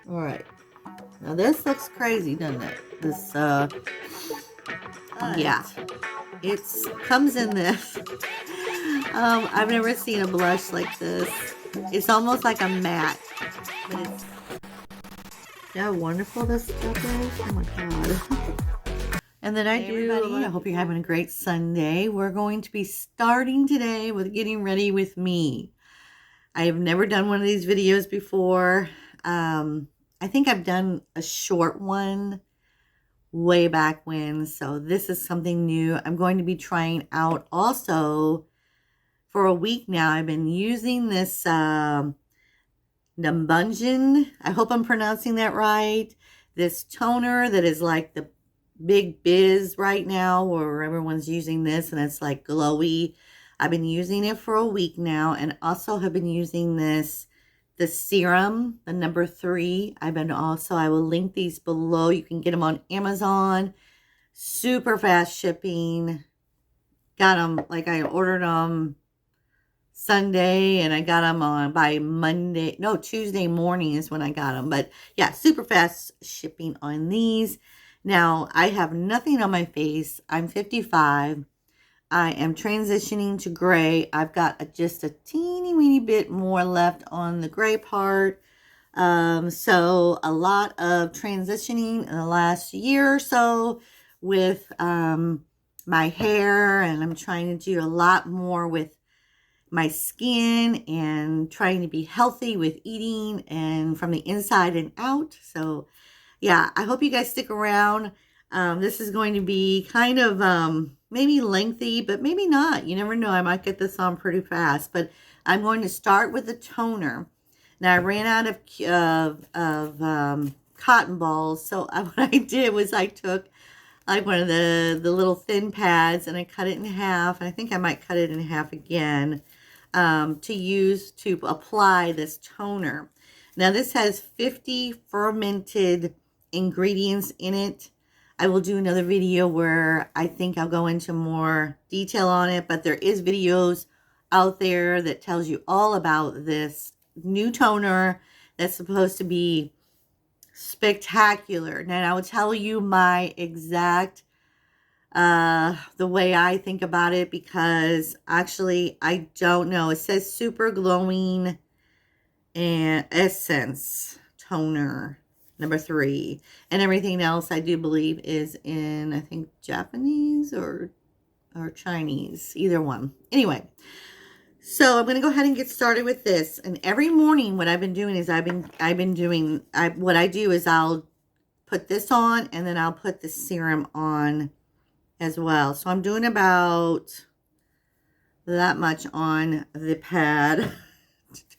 All right. Now this looks crazy, doesn't it? This, yeah. It comes in this. I've never seen a blush like this. It's almost like a matte. But it's... See how wonderful this stuff is? Oh my god. And then I hope you're having a great Sunday. We're going to be starting today with getting ready with me. I have never done one of these videos before. I think I've done a short one way back when, so this is something new. I'm going to be trying out also for a week now. I've been using this Numbuzin, I hope I'm pronouncing that right, this toner that is like the big biz right now, where everyone's using this and it's like glowy. I've been using it for a week now, and also have been using this, the serum, the number 3. I will link these below. You can get them on Amazon. Super fast shipping. Got them, like I ordered them Sunday and I got them on by Tuesday morning is when I got them. But yeah, super fast shipping on these. Now, I have nothing on my face. I'm 55. I am transitioning to gray. I've got just a teeny weeny bit more left on the gray part. So a lot of transitioning in the last year or so with my hair, and I'm trying to do a lot more with my skin and trying to be healthy with eating and from the inside and out. So yeah, I hope you guys stick around. This is going to be kind of maybe lengthy, but maybe not. You never know. I might get this on pretty fast. But I'm going to start with the toner. Now, I ran out of cotton balls. So what I did was I took like one of the little thin pads and I cut it in half. I think I might cut it in half again to use to apply this toner. Now, this has 50 fermented ingredients in it. I will do another video where I think I'll go into more detail on it, but there is videos out there that tells you all about this new toner that's supposed to be spectacular. Now, I will tell you my exact the way I think about it, because actually I don't know. It says super glowing and essence toner number 3, and everything else I do believe is in, I think, Japanese or Chinese, either one. Anyway, so I'm going to go ahead and get started with this. And every morning what I've been doing is what I do is I'll put this on and then I'll put the serum on as well. So I'm doing about that much on the pad.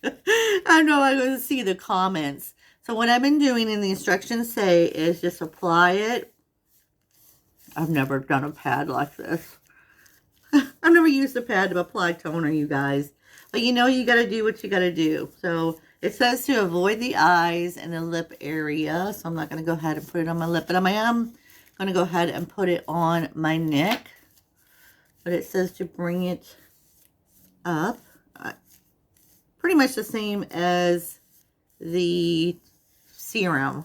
I know I'm going to see the comments. So what I've been doing, and the instructions say, is just apply it. I've never done a pad like this. I've never used a pad to apply toner, you guys. But you know, you got to do what you got to do. So it says to avoid the eyes and the lip area. So I'm not going to go ahead and put it on my lip. But I am going to go ahead and put it on my neck. But it says to bring it up. Pretty much the same as the serum.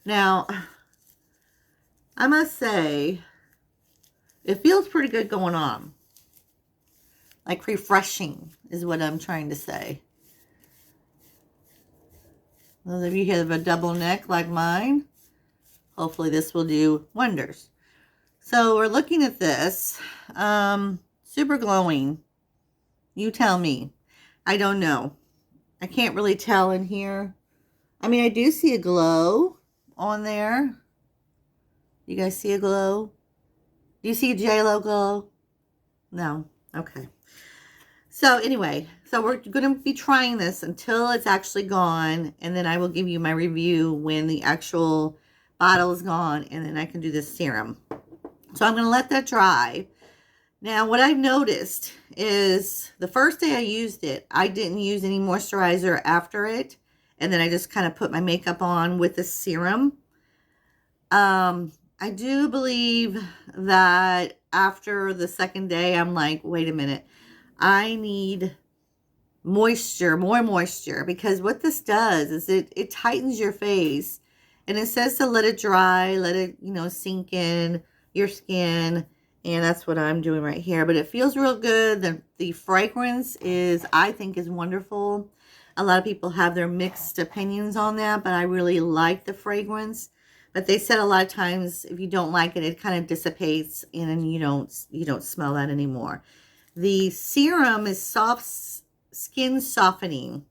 Now, I must say, it feels pretty good going on. Like refreshing is what I'm trying to say. Those of you who have a double neck like mine, hopefully this will do wonders. So we're looking at this. Super glowing. You tell me. I don't know. I can't really tell in here. I mean, I do see a glow on there. You guys see a glow? Do you see a JLo glow? No? Okay. So anyway, so we're going to be trying this until it's actually gone. And then I will give you my review when the actual bottle is gone. And then I can do this serum. So I'm going to let that dry. Now, what I've noticed is the first day I used it, I didn't use any moisturizer after it. And then I just kind of put my makeup on with the serum. I do believe that after the second day, I'm like, wait a minute. I need moisture, more moisture, because what this does is it tightens your face, and it says to let it dry, let it, you know, sink in your skin, and that's what I'm doing right here. But it feels real good. The fragrance is, I think, is wonderful. A lot of people have their mixed opinions on that, but I really like the fragrance. But they said a lot of times if you don't like it, it kind of dissipates and you don't smell that anymore. The serum is soft skin softening,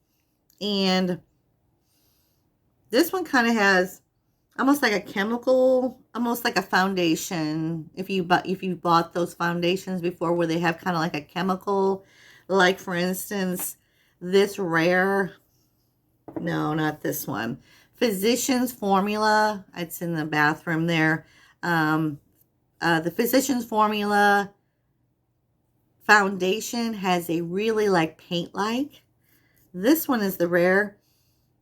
and this one kind of has almost like a chemical, almost like a foundation. If you bought those foundations before where they have kind of like a chemical, like for instance this Rare, no, not this one, Physicians Formula, it's in the bathroom there. The Physicians Formula foundation has a really like paint-like. This one is the Rare.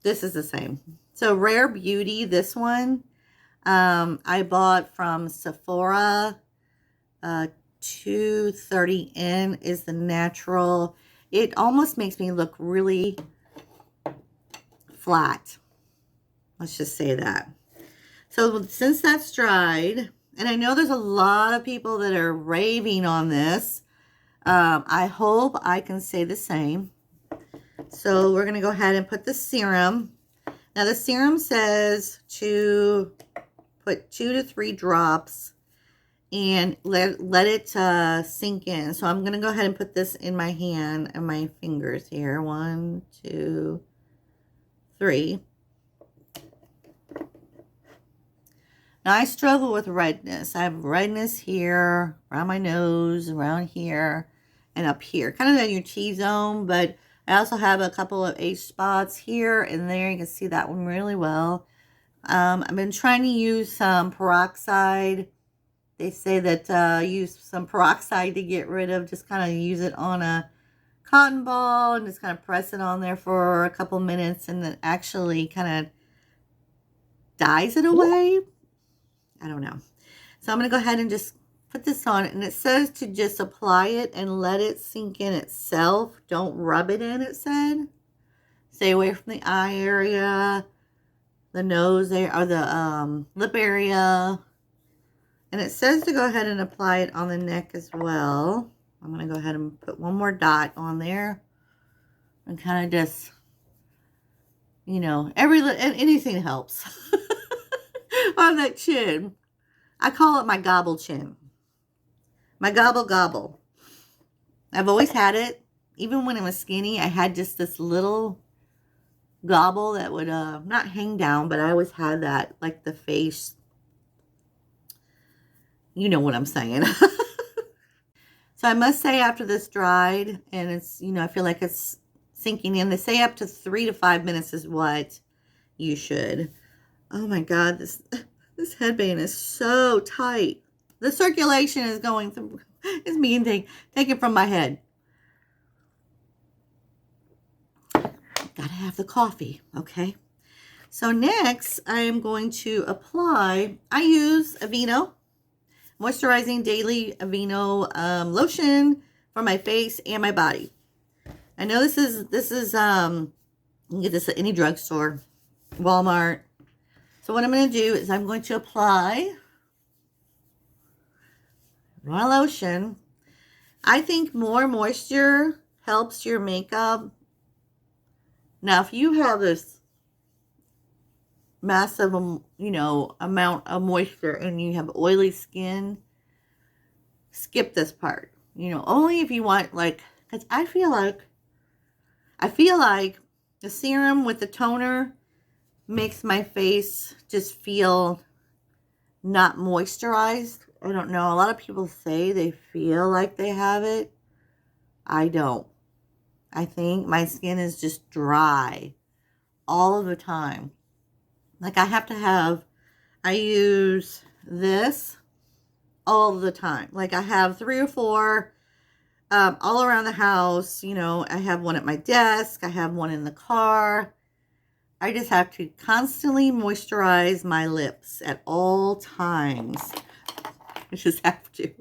This is the same. So Rare Beauty, this one, I bought from Sephora. 230N is the natural. It almost makes me look really flat. Let's just say that. So since that's dried, and I know there's a lot of people that are raving on this, I hope I can say the same. So we're going to go ahead and put the serum. Now the serum says to put 2 to 3 drops and let it sink in. So I'm going to go ahead and put this in my hand and my fingers here. 1, 2, 3. Now I struggle with redness. I have redness here, around my nose, around here, and up here. Kind of in your T-zone, but I also have a couple of H spots here and there. You can see that one really well. I've been trying to use some peroxide. They say that use some peroxide to get rid of, just kind of use it on a cotton ball and just kind of press it on there for a couple minutes, and it actually kind of dyes it away. I don't know. So I'm going to go ahead and just put this on, and it says to just apply it and let it sink in itself. Don't rub it in, it said. Stay away from the eye area, the nose area, or the lip area. And it says to go ahead and apply it on the neck as well. I'm going to go ahead and put one more dot on there. And kind of just, you know, anything helps. On that chin. I call it my gobble chin. My gobble gobble. I've always had it. Even when I was skinny, I had just this little gobble that would not hang down, but I always had that, like the face. You know what I'm saying. So I must say, after this dried and it's, you know, I feel like it's sinking in. They say up to 3 to 5 minutes is what you should. Oh my God, this headband is so tight. The circulation is going through, it's being taken from my head. Gotta have the coffee, okay? So next, I am going to apply, I use Aveeno, Moisturizing Daily Aveeno lotion for my face and my body. I know this is you can get this at any drugstore, Walmart. So what I'm going to do is I'm going to apply my lotion. I think more moisture helps your makeup. Now, if you have this massive, you know, amount of moisture and you have oily skin, skip this part. You know, only if you want, like, because I feel like the serum with the toner makes my face just feel not moisturized. I don't know. A lot of people say they feel like they have it. I don't. I think my skin is just dry all of the time. Like I use this all the time. Like I have 3 or 4 all around the house. You know, I have one at my desk. I have one in the car. I just have to constantly moisturize my lips at all times. I just have to.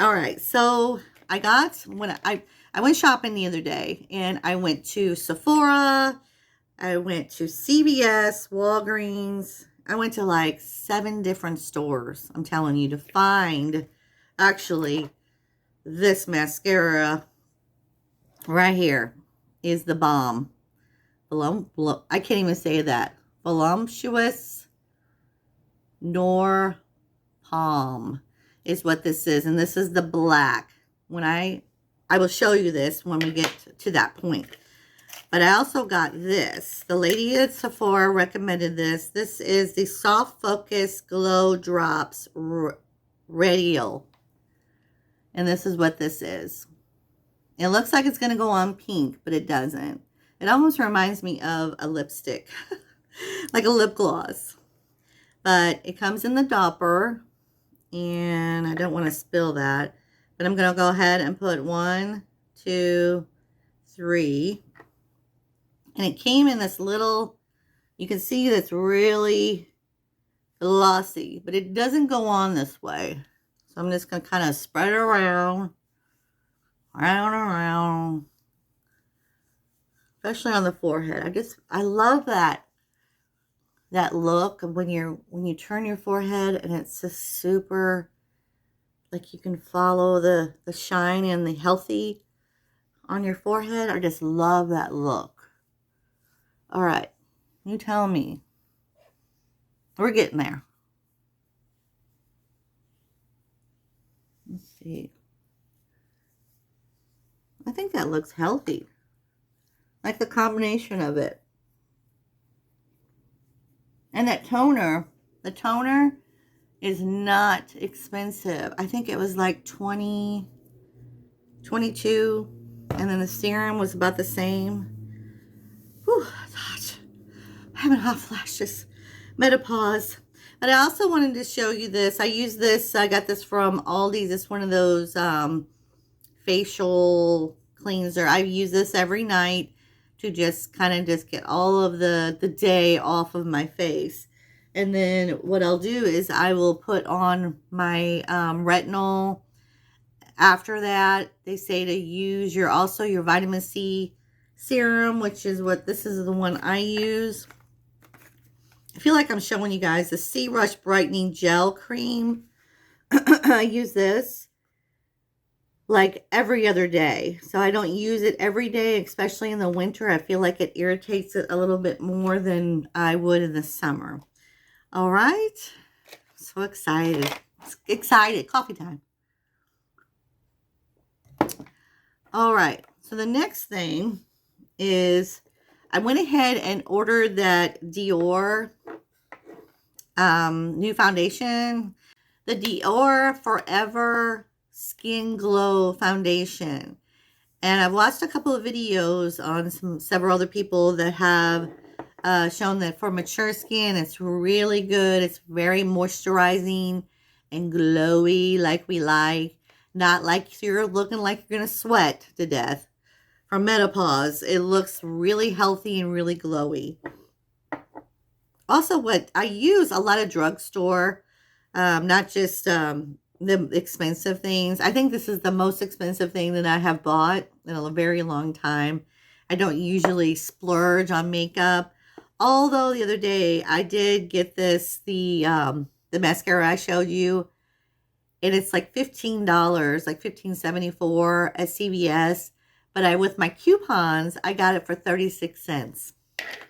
All right, so I got, I I went shopping the other day, and I went to Sephora, I went to CVS, Walgreens. I went to like 7 different stores, I'm telling you, to find actually this mascara right here is the bomb. I can't even say that. Voluptuous Nor Palm is what this is. And this is the black. When I will show you this when we get to that point. But I also got this. The lady at Sephora recommended this. This is the Soft Focus Glow Drops Radial. And this is what this is. It looks like it's going to go on pink, but it doesn't. It almost reminds me of a lipstick. Like a lip gloss. But it comes in the dopper. And I don't want to spill that. But I'm going to go ahead and put 1, 2, 3. And it came in this little, you can see that's really glossy, but it doesn't go on this way. So I'm just going to kind of spread it around, around, especially on the forehead. I love that look of when you turn your forehead and it's just super, like you can follow the shine and the healthy on your forehead. I just love that look. All right, you tell me. We're getting there. Let's see. I think that looks healthy. Like the combination of it. And that toner, the toner is not expensive. I think it was like 20, 22, and then the serum was about the same. Whew, it's hot. I'm having hot flashes. Menopause. But I also wanted to show you this. I use this. I got this from Aldi's. It's one of those facial cleanser. I use this every night to just kind of just get all of the day off of my face. And then what I'll do is I will put on my retinol. After that, they say to use your vitamin C serum, which is what this is, the one I use. I feel like I'm showing you guys the C Rush Brightening Gel Cream. I use this like every other day. So I don't use it every day, especially in the winter. I feel like it irritates it a little bit more than I would in the summer. All right. So excited. Excited. Coffee time. All right. So the next thing is I went ahead and ordered that Dior new foundation, the Dior Forever Skin Glow Foundation. And I've watched a couple of videos on several other people that have shown that for mature skin, it's really good. It's very moisturizing and glowy like we like. Not like you're looking like you're going to sweat to death. From menopause, it looks really healthy and really glowy. Also, what I use a lot of drugstore, not just the expensive things. I think this is the most expensive thing that I have bought in a very long time. I don't usually splurge on makeup. Although the other day I did get this, the mascara I showed you. And it's like $15, like $15.74 at CVS. But with my coupons, I got it for 36 cents.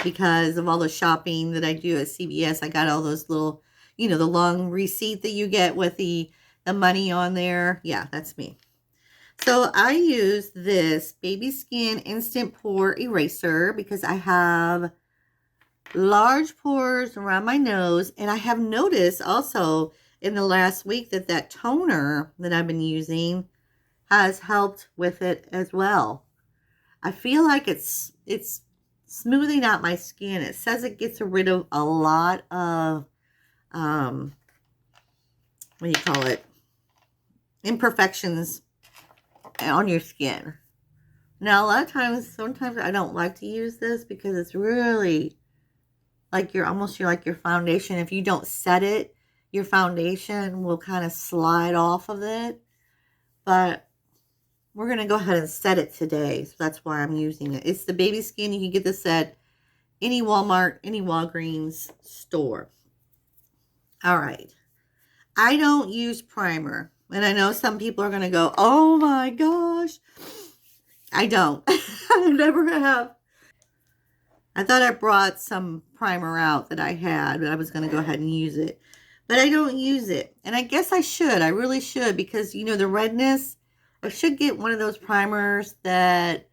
Because of all the shopping that I do at CVS, I got all those little, the long receipt that you get with the money on there. Yeah, that's me. So I use this Baby Skin Instant Pore Eraser because I have large pores around my nose. And I have noticed also in the last week that toner that I've been using has helped with it as well. I feel like it's smoothing out my skin. It says it gets rid of a lot of, what do you call it? Imperfections on your skin. Now, a lot of times, sometimes I don't like to use this because it's really like your foundation. If you don't set it, your foundation will kind of slide off of it. But we're going to go ahead and set it today. So that's why I'm using it. It's the baby skin. You can get this at any Walmart, any Walgreens store. All right. I don't use primer. And I know some people are going to go, oh my gosh. I don't. I never have. I thought I brought some primer out that I had, but I was going to go ahead and use it. But I don't use it. And I guess I should. I really should, because, you know, the redness, I should get one of those primers that,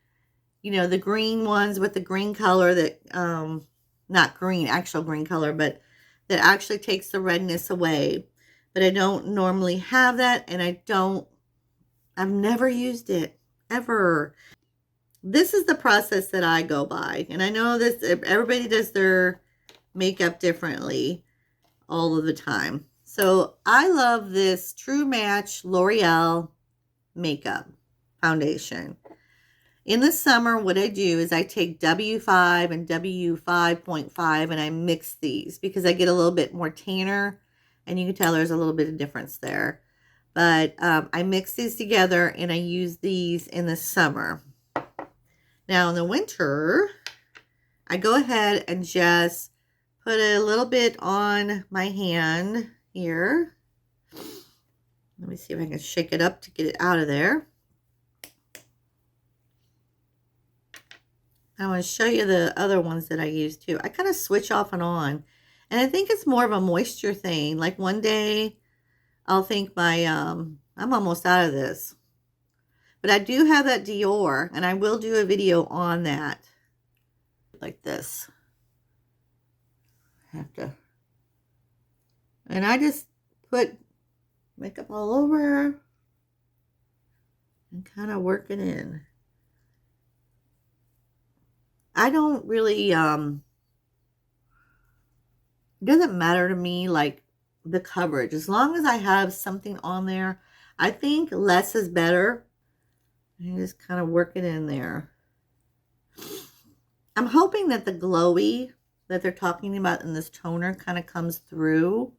you know, the green ones with the green color that, not green, actual green color, but that actually takes the redness away. But I don't normally have that, and I've never used it, ever. This is the process that I go by. And I know this, everybody does their makeup differently all of the time. So I love this True Match L'Oreal makeup foundation. In the summer, what I do is I take W5 and W5.5 and I mix these because I get a little bit more tanner, and you can tell there's a little bit of difference there. But I mix these together and I use these in the summer. Now in the winter, I go ahead and just put a little bit on my hand here. Let me see if I can shake it up to get it out of there. I want to show you the other ones that I use too. I kind of switch off and on. And I think it's more of a moisture thing. Like one day, I'll think I'm almost out of this. But I do have that Dior, and I will do a video on that. Like this. And I just put makeup all over and kind of work it in. I don't really, it doesn't matter to me, like, the coverage. As long as I have something on there, I think less is better. And just kind of work it in there. I'm hoping that the glowy that they're talking about in this toner kind of comes through.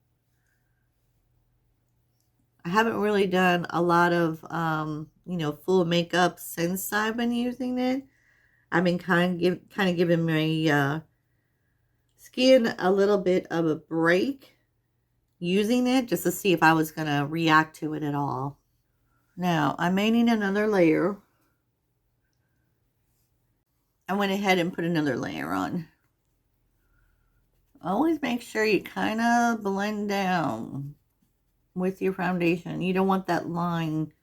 I haven't really done a lot of, you know, full makeup since I've been using it. I've been kind of giving my skin a little bit of a break using it just to see if I was going to react to it at all. Now, I may need another layer. I went ahead and put another layer on. Always make sure you kind of blend down with your foundation. You don't want that line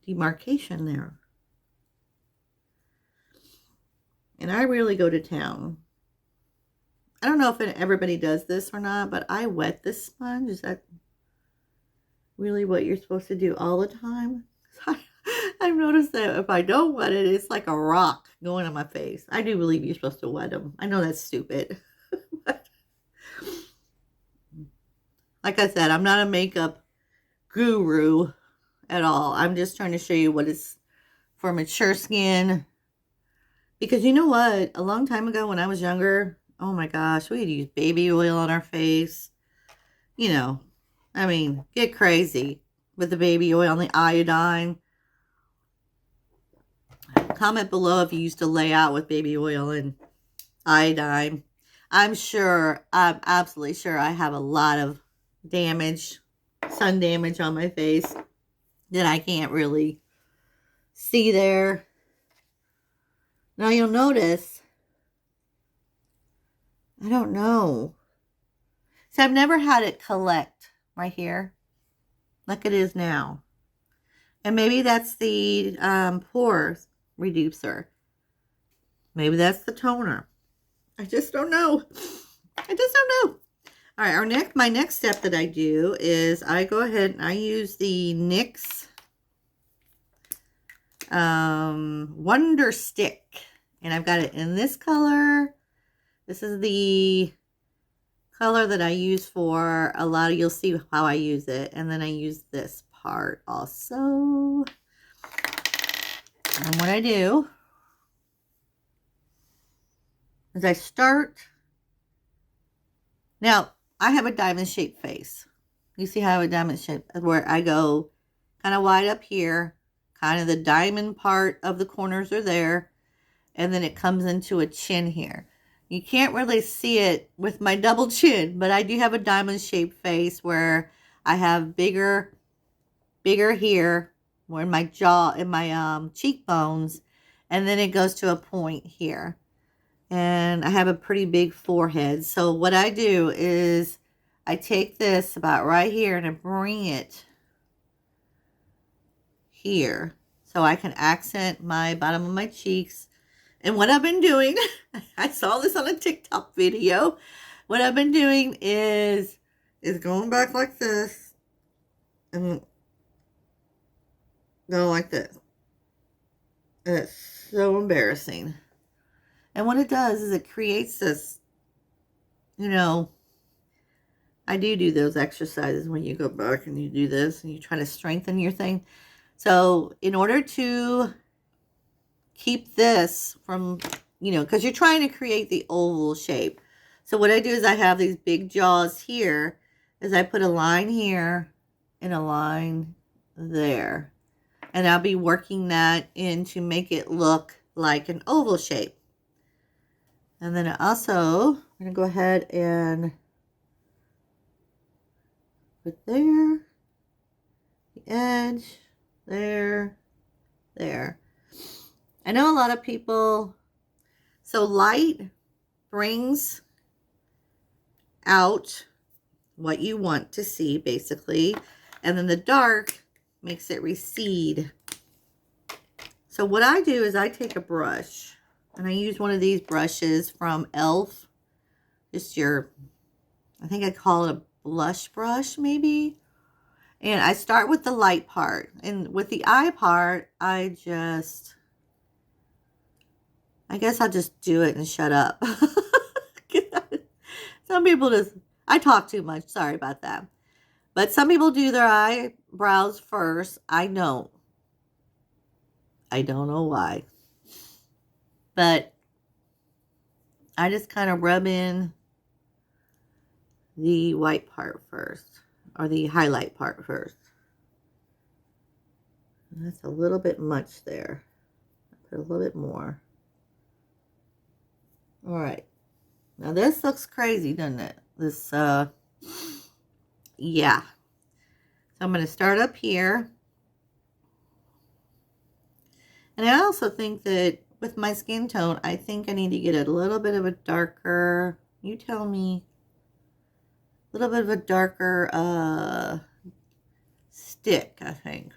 demarcation there. And I really go to town. I don't know if everybody does this or not, but I wet this sponge. Is that really what you're supposed to do all the time? I've noticed that if I don't wet it, it's like a rock going on my face. I do believe you're supposed to wet them. I know that's stupid. Like I said, I'm not a makeup guru at all. I'm just trying to show you what is for mature skin. Because you know what? A long time ago when I was younger, oh my gosh, we'd use baby oil on our face. You know, I mean, get crazy with the baby oil and the iodine. Comment below if you used to lay out with baby oil and iodine. I'm absolutely sure I have a lot of damage, sun damage on my face that I can't really see there. Now you'll notice, I don't know. See, I've never had it collect right here like it is now. And maybe that's the pore reducer. Maybe that's the toner. I just don't know. I just don't know. All right, my next step that I do is I go ahead and I use the NYX Wonder Stick. And I've got it in this color. This is the color that I use for a lot of, you'll see how I use it. And then I use this part also. And what I do is I start, now I have a diamond shaped face. You see how I have a diamond shape where I go kind of wide up here, kind of the diamond part of the corners are there. And then it comes into a chin here. You can't really see it with my double chin, but I do have a diamond shaped face where I have bigger here, more in my jaw, in my cheekbones, and then it goes to a point here. And I have a pretty big forehead. So what I do is I take this about right here and I bring it here so I can accent my bottom of my cheeks. And what I've been doing, I saw this on a TikTok video. What I've been doing is going back like this and go like this. And it's so embarrassing. And what it does is it creates this, you know, I do those exercises when you go back and you do this and you try to strengthen your thing. So in order to keep this from, you know, because you're trying to create the oval shape. So what I do is I have these big jaws here, is I put a line here and a line there. And I'll be working that in to make it look like an oval shape. And then also, I'm going to go ahead and put there, the edge, there. I know a lot of people, so light brings out what you want to see, basically. And then the dark makes it recede. So what I do is I take a brush, and I use one of these brushes from e.l.f. Just your, I think I call it a blush brush, maybe. And I start with the light part. And with the eye part, I guess I'll just do it and shut up. Some people just, I talk too much. Sorry about that. But some people do their eyebrows first. I don't. I don't know why. But I just kind of rub in the white part first. Or the highlight part first. And that's a little bit much there. Put a little bit more. All right. Now this looks crazy, doesn't it? This, yeah. So I'm going to start up here. And I also think that with my skin tone, I think I need to get a little bit of a darker, you tell me, a little bit of a darker stick, I think.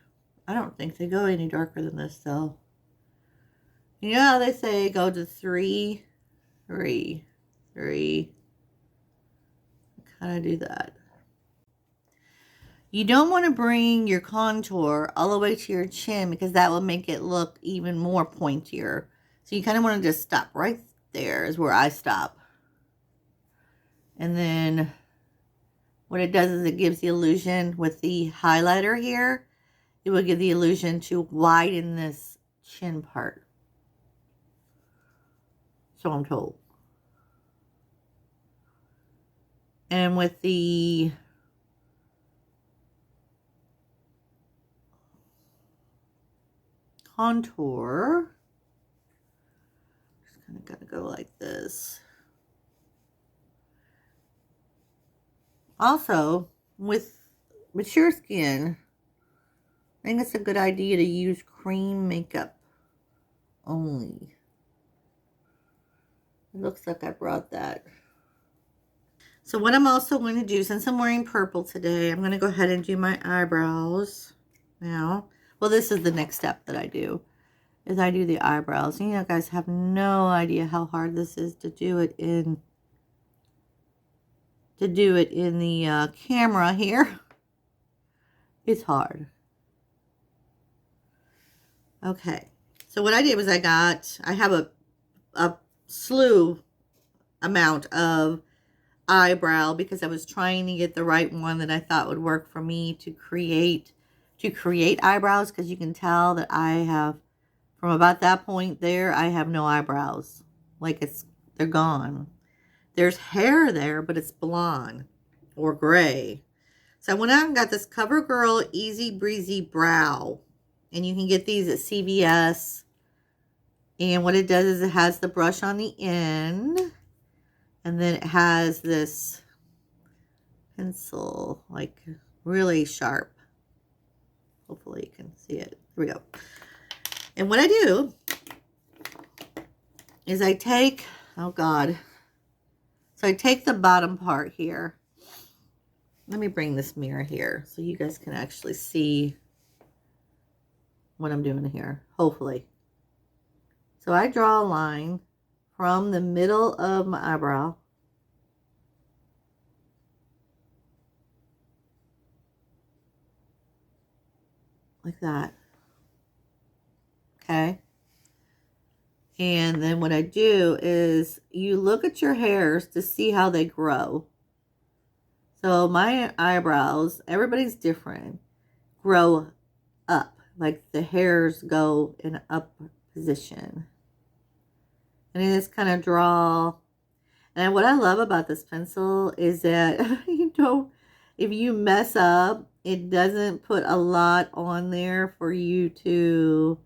I don't think they go any darker than this, though. You know how they say go to 3, 3, 3. Kind of do that. You don't want to bring your contour all the way to your chin because that will make it look even more pointier. So you kind of want to just stop right there is where I stop. And then what it does is it gives the illusion with the highlighter here. It will give the illusion to widen this chin part. So I'm told. And with the contour, just kind of gotta go like this. Also, with mature skin, I think it's a good idea to use cream makeup only. It looks like I brought that. So what I'm also going to do, since I'm wearing purple today, I'm going to go ahead and do my eyebrows now. Well, this is the next step that I do, is I do the eyebrows. You know, guys have no idea how hard this is to do it in the camera here. It's hard. Okay. So what I did was I have a slew amount of eyebrow because I was trying to get the right one that I thought would work for me to create eyebrows, because you can tell that I have, from about that point there, I have no eyebrows. Like they're gone. There's hair there, but it's blonde or gray. So I went out and got this CoverGirl Easy Breezy Brow. And you can get these at CVS. And what it does is it has the brush on the end. And then it has this pencil, like really sharp. Hopefully you can see it. Here we go. And what I do is I take, oh God. So I take the bottom part here. Let me bring this mirror here so you guys can actually see what I'm doing here, hopefully. So I draw a line from the middle of my eyebrow like that. Okay. And then what I do is you look at your hairs to see how they grow. So my eyebrows, everybody's different, grow up. Like the hairs go in an up position. And I just kind of draw. And what I love about this pencil is that, if you mess up, it doesn't put a lot on there for you to,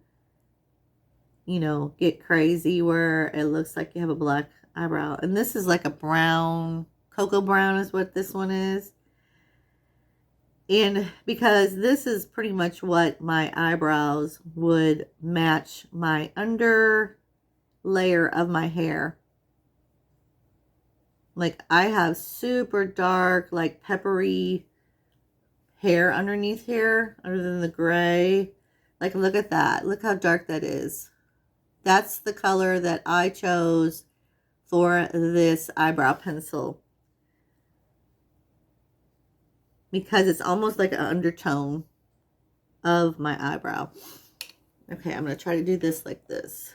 get crazy where it looks like you have a black eyebrow. And this is like a brown, cocoa brown is what this one is. And because this is pretty much what my eyebrows would match my under layer of my hair. Like I have super dark, like peppery hair underneath here, other than the gray. Like look at that. Look how dark that is. That's the color that I chose for this eyebrow pencil. Because it's almost like an undertone of my eyebrow. Okay, I'm going to try to do this like this.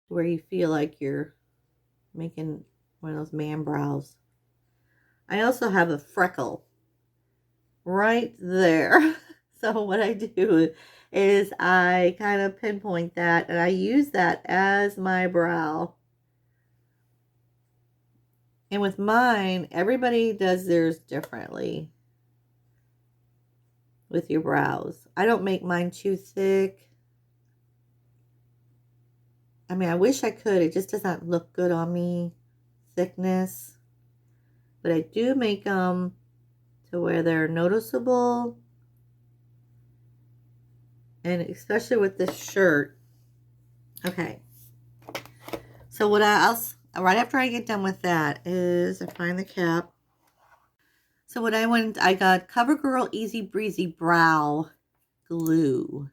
Where you feel like you're making one of those man brows. I also have a freckle right there. So what I do is I kind of pinpoint that and I use that as my brow. And with mine, everybody does theirs differently with your brows. I don't make mine too thick. I mean, I wish I could. It just doesn't look good on me, thickness. But I do make them to where they're noticeable. And especially with this shirt. Okay. So what else, right after I get done with that is I find the cap. So what I got Covergirl Easy Breezy Brow Glue.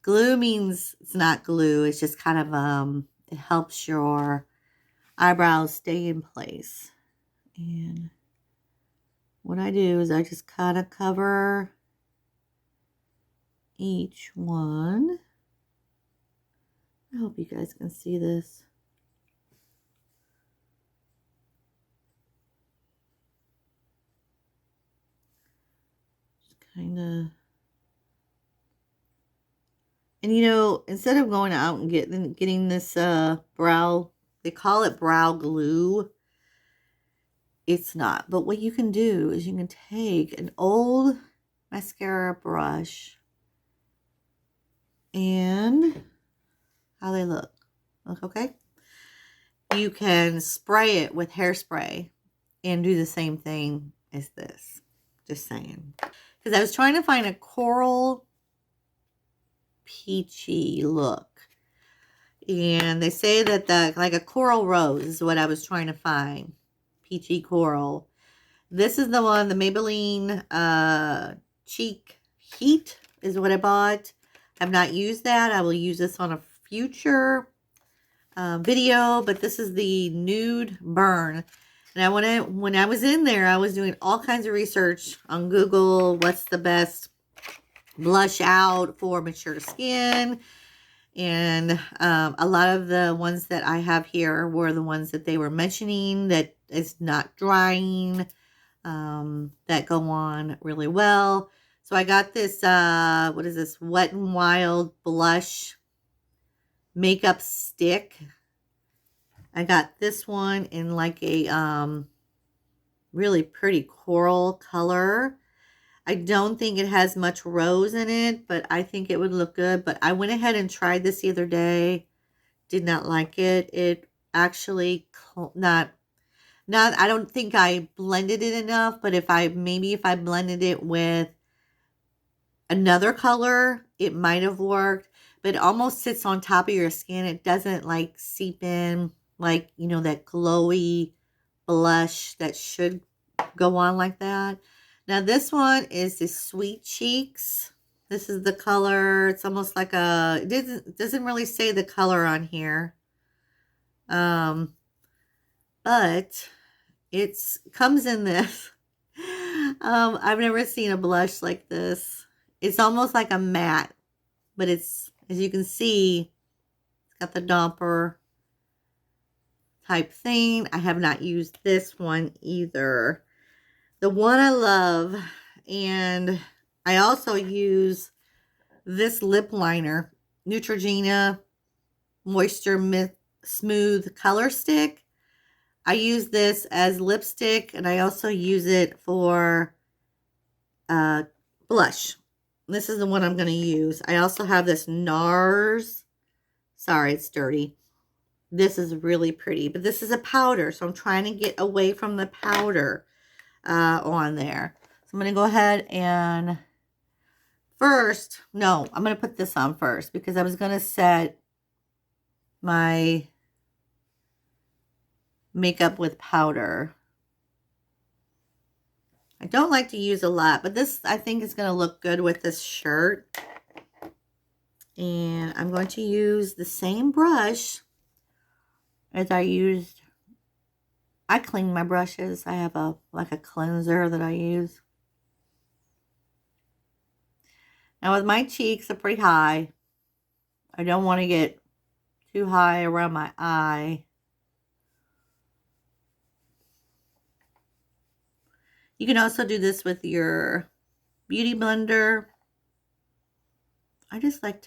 Glue means it's not glue. It's just kind of, it helps your eyebrows stay in place. And what I do is I just kind of cover each one. I hope you guys can see this. Just kind of. And instead of going out and getting this brow, they call it brow glue. It's not. But what you can do is you can take an old mascara brush and how they look. Look okay? You can spray it with hairspray and do the same thing as this. Just saying. Because I was trying to find a coral peachy look. And they say that like a coral rose is what I was trying to find. Peachy coral. This is the one, the Maybelline Cheek Heat is what I bought. I've not used that. I will use this on a future video, but this is the Nude Burn. And when I was in there, I was doing all kinds of research on Google. What's the best blush out for mature skin? And a lot of the ones that I have here were the ones that they were mentioning that is not drying, that go on really well. So I got this, what is this? Wet n Wild blush makeup stick. I got this one in like a really pretty coral color. I don't think it has much rose in it, but I think it would look good. But I went ahead and tried this the other day. Did not like it. It actually not, I don't think I blended it enough, but if I blended it with another color, it might have worked. But it almost sits on top of your skin. It doesn't like seep in like, you know, that glowy blush that should go on like that. Now this one is the Sweet Cheeks. This is the color. It's almost like a, it doesn't really say the color on here. But it's comes in this. I've never seen a blush like this. It's almost like a matte, but it's, as you can see, it's got the damper type thing. I have not used this one either. The one I love, and I also use this lip liner, Neutrogena Moisture Smooth Color Stick. I use this as lipstick, and I also use it for blush. This is the one I'm going to use. I also have this NARS. Sorry, it's dirty. This is really pretty, but this is a powder, so I'm trying to get away from the powder on there. So I'm going to go ahead and first, no, I'm going to put this on first because I was going to set my makeup with powder. I don't like to use a lot, but this I think is going to look good with this shirt. And I'm going to use the same brush as I used. I clean my brushes. I have like a cleanser that I use. Now with my cheeks are pretty high. I don't want to get too high around my eye. You can also do this with your beauty blender. I like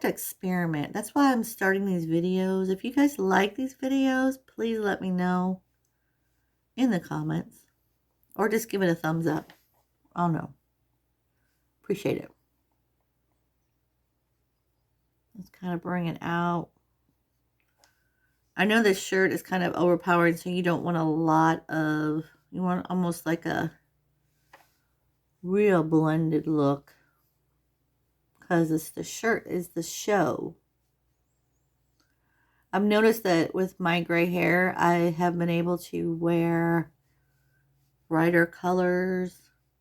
to experiment. That's why I'm starting these videos. If you guys like these videos, please let me know in the comments. Or just give it a thumbs up. I don't know. Appreciate it. Let's kind of bring it out. I know this shirt is kind of overpowering, so you don't want a lot of, you want almost like a real blended look. Because it's the shirt is the show. I've noticed that with my gray hair, I have been able to wear brighter colors.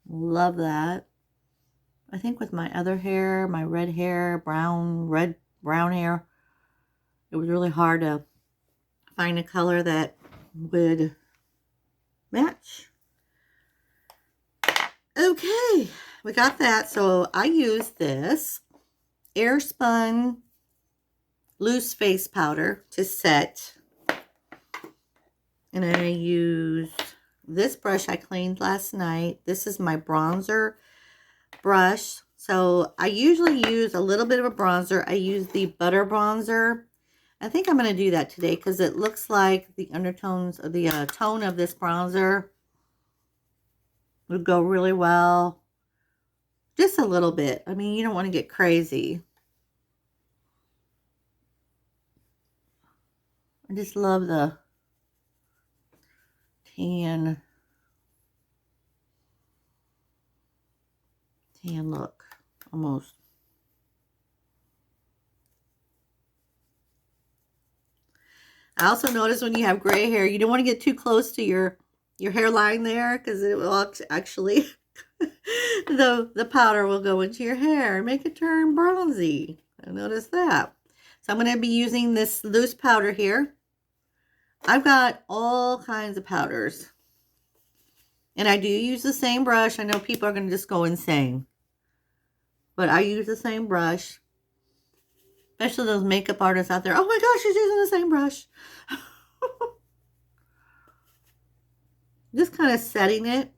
Love that. I think with my other hair, my red hair, brown hair, it was really hard to find a color that would match. Okay, we got that. So I use this Airspun Loose Face powder to set. And I use this brush I cleaned last night. This is my bronzer brush. So I usually use a little bit of a bronzer. I use the butter bronzer. I think I'm going to do that today because it looks like the undertones of the tone of this bronzer would go really well. Just a little bit. I mean, you don't want to get crazy. I just love the tan look, almost. I also notice when you have gray hair, you don't want to get too close to your hairline there because it will actually, the powder will go into your hair and make it turn bronzy. I noticed that. So I'm going to be using this loose powder here. I've got all kinds of powders. And I do use the same brush. I know people are going to just go insane. But I use the same brush. Especially those makeup artists out there. Oh my gosh, she's using the same brush. Just kind of setting it.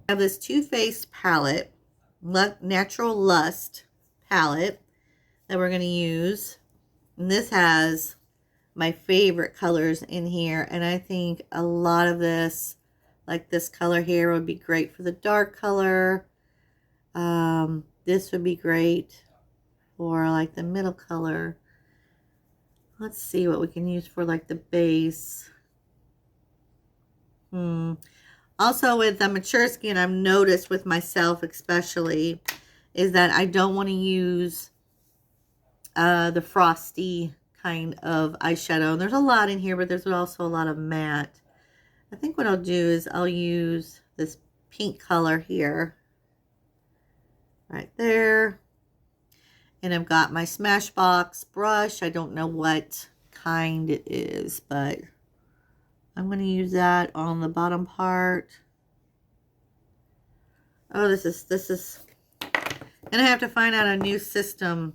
I have this Too Faced palette, Natural Lust palette that we're going to use. And this has my favorite colors in here. And I think a lot of this, like this color here, would be great for the dark color. This would be great for like the middle color. Let's see what we can use for like the base. Also with the mature skin, I've noticed with myself especially, is that I don't want to use the frosty kind of eyeshadow. And there's a lot in here, but there's also a lot of matte. I think what I'll do is I'll use this pink color here. Right there. And I've got my Smashbox brush. I don't know what kind it is, but I'm going to use that on the bottom part. Oh, this is, and I have to find out a new system.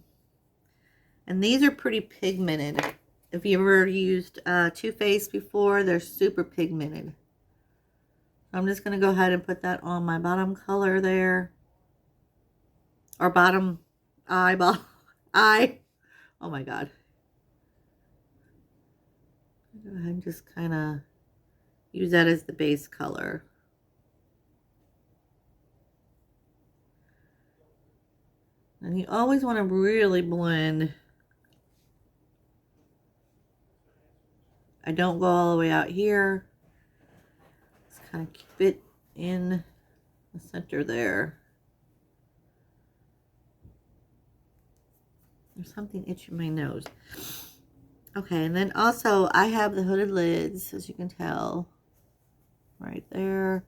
And these are pretty pigmented. If you ever used Too Faced before, they're super pigmented. I'm just going to go ahead and put that on my bottom color there. Or bottom eyeball. Eye. Oh my God. Go ahead and just kind of use that as the base color. And you always want to really blend. I don't go all the way out here. Just kind of keep it in the center there. There's something itching my nose. Okay, and then also I have the hooded lids, as you can tell, right there.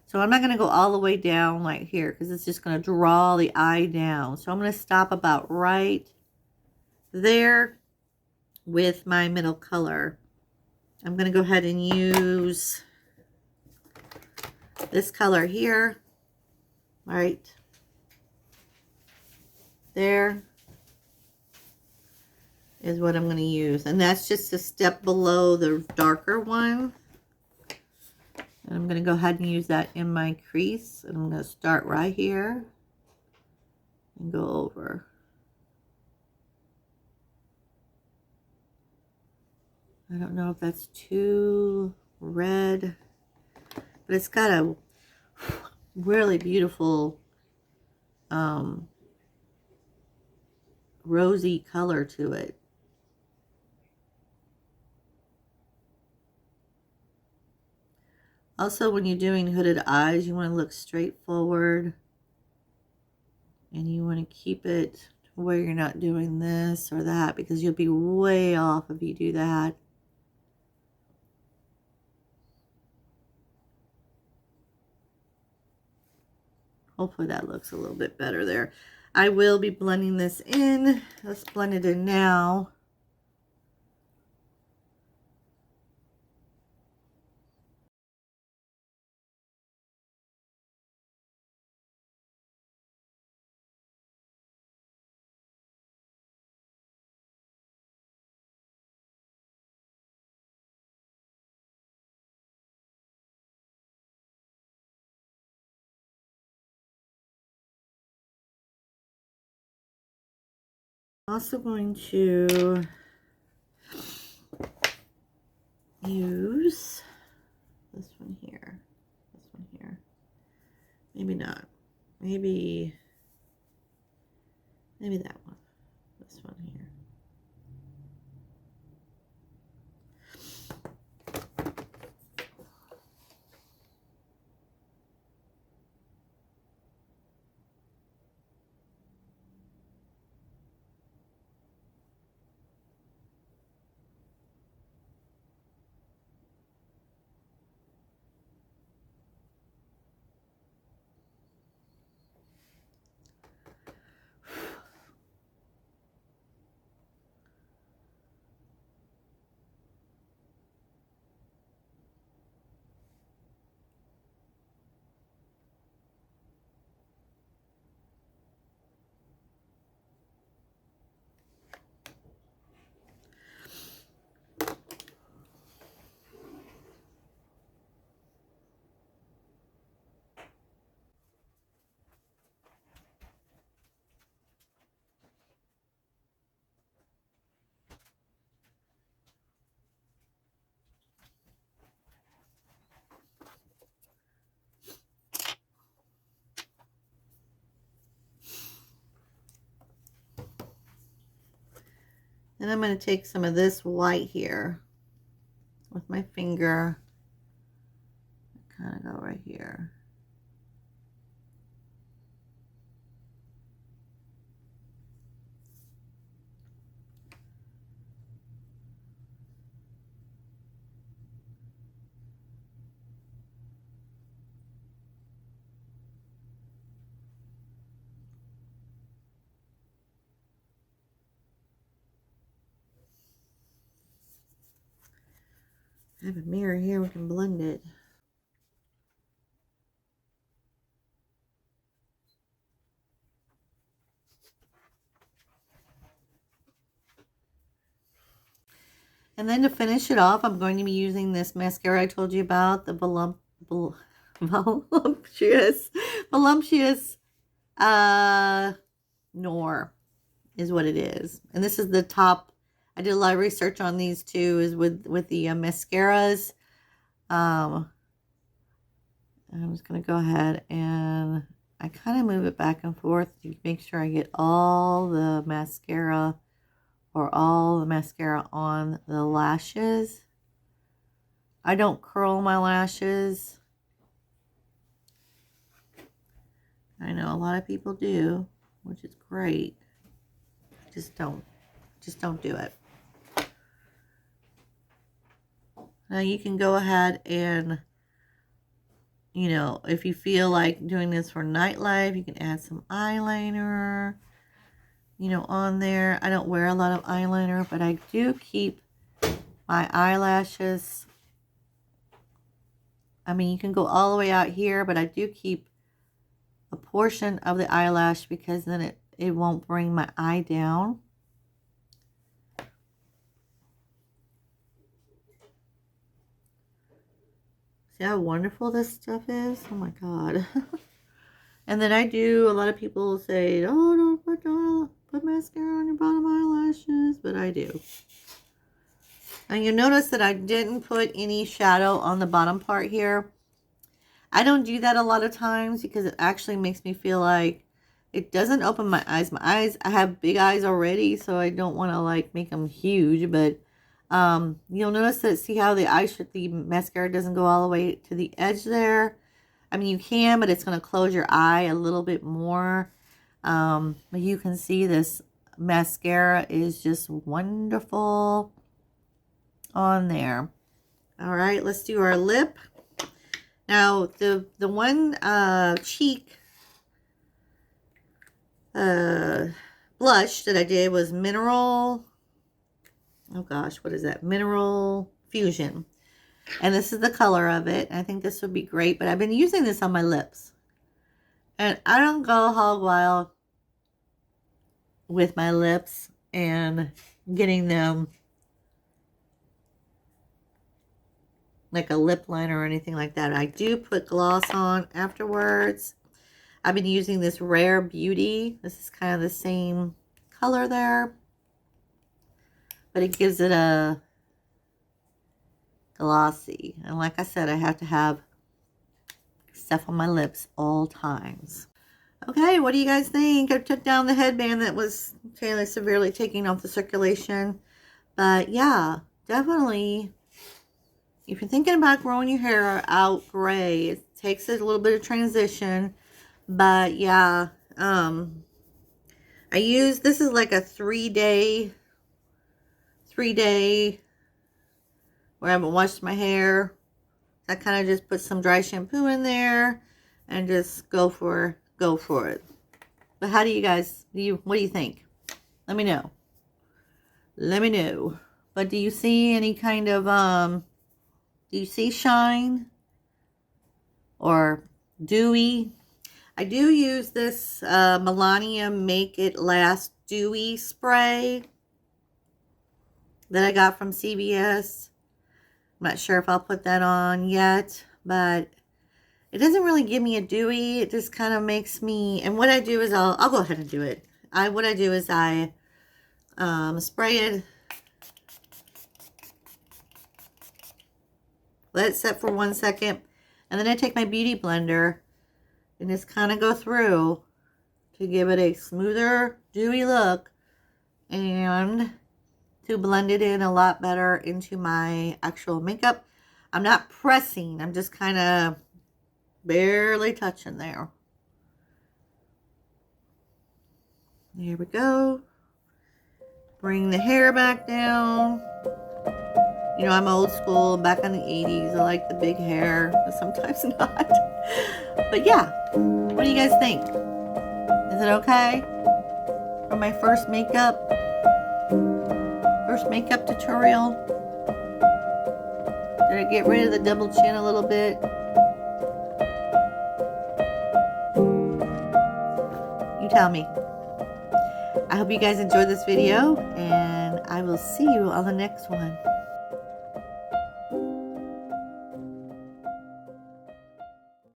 So I'm not going to go all the way down like here because it's just going to draw the eye down. So I'm going to stop about right there with my middle color. I'm going to go ahead and use this color here, right there is what I'm going to use. And that's just a step below the darker one. And I'm going to go ahead and use that in my crease. And I'm going to start right here and go over. I don't know if that's too red, but it's got a really beautiful rosy color to it. Also, when you're doing hooded eyes, you want to look straight forward. And you want to keep it to where you're not doing this or that, because you'll be way off if you do that. Hopefully that looks a little bit better there. I will be blending this in. Let's blend it in now. Also going to use this one here. This one here. Maybe not. Maybe that one. This one here. Then I'm going to take some of this white here with my finger. Kind of go right here. I have a mirror here, we can blend it. And then to finish it off, I'm going to be using this mascara I told you about, the voluptuous Noir is what it is. And this is the top. I did a lot of research on these two, is with the mascaras. I'm just going to go ahead and I kind of move it back and forth to make sure I get all the mascara on the lashes. I don't curl my lashes. I know a lot of people do, which is great. Just don't do it. Now you can go ahead and, you know, if you feel like doing this for nightlife, you can add some eyeliner, you know, on there. I don't wear a lot of eyeliner, but I do keep my eyelashes. I mean, you can go all the way out here, but I do keep a portion of the eyelash because then it won't bring my eye down. See how wonderful this stuff is? Oh my god. And then I do, a lot of people say, oh, don't put mascara on your bottom eyelashes, but I do. And you notice that I didn't put any shadow on the bottom part here. I don't do that a lot of times because it actually makes me feel like it doesn't open my eyes. My eyes, I have big eyes already, so I don't want to like make them huge, but you'll notice that, see how the mascara doesn't go all the way to the edge there? I mean, you can, but it's going to close your eye a little bit more. But you can see this mascara is just wonderful on there. All right, let's do our lip. Now, the one cheek blush that I did was Mineral, oh gosh, what is that? Mineral Fusion. And this is the color of it. I think this would be great, but I've been using this on my lips. And I don't go hog wild with my lips and getting them like a lip liner or anything like that. I do put gloss on afterwards. I've been using this Rare Beauty. This is kind of the same color there, but it gives it a glossy. And like I said, I have to have stuff on my lips all times. Okay, what do you guys think? I took down the headband that was fairly severely taking off the circulation. But yeah, definitely, if you're thinking about growing your hair out gray, it takes a little bit of transition. But yeah, I use, this is like a 3-day where I haven't washed my hair. I kind of just put some dry shampoo in there and just go for it. But how do you guys, what do you think? Let me know. Let me know. But do you see any kind of, do you see shine or dewy? I do use this Milani Make It Last Dewy Spray that I got from CVS. I'm not sure if I'll put that on yet, but it doesn't really give me a dewy. It just kind of makes me, and what I do is I'll go ahead and do it. What I do is I spray it, let it set for 1 second, and then I take my beauty blender and just kind of go through to give it a smoother, dewy look. And to blend it in a lot better into my actual makeup. I'm not pressing. I'm just kind of barely touching there. There we go. Bring the hair back down. You know, I'm old school, back in the 80s. I like the big hair, but sometimes not. But yeah, what do you guys think? Is it okay for my first makeup tutorial? Did I get rid of the double chin a little bit? You tell me. I hope you guys enjoyed this video, and I will see you on the next one.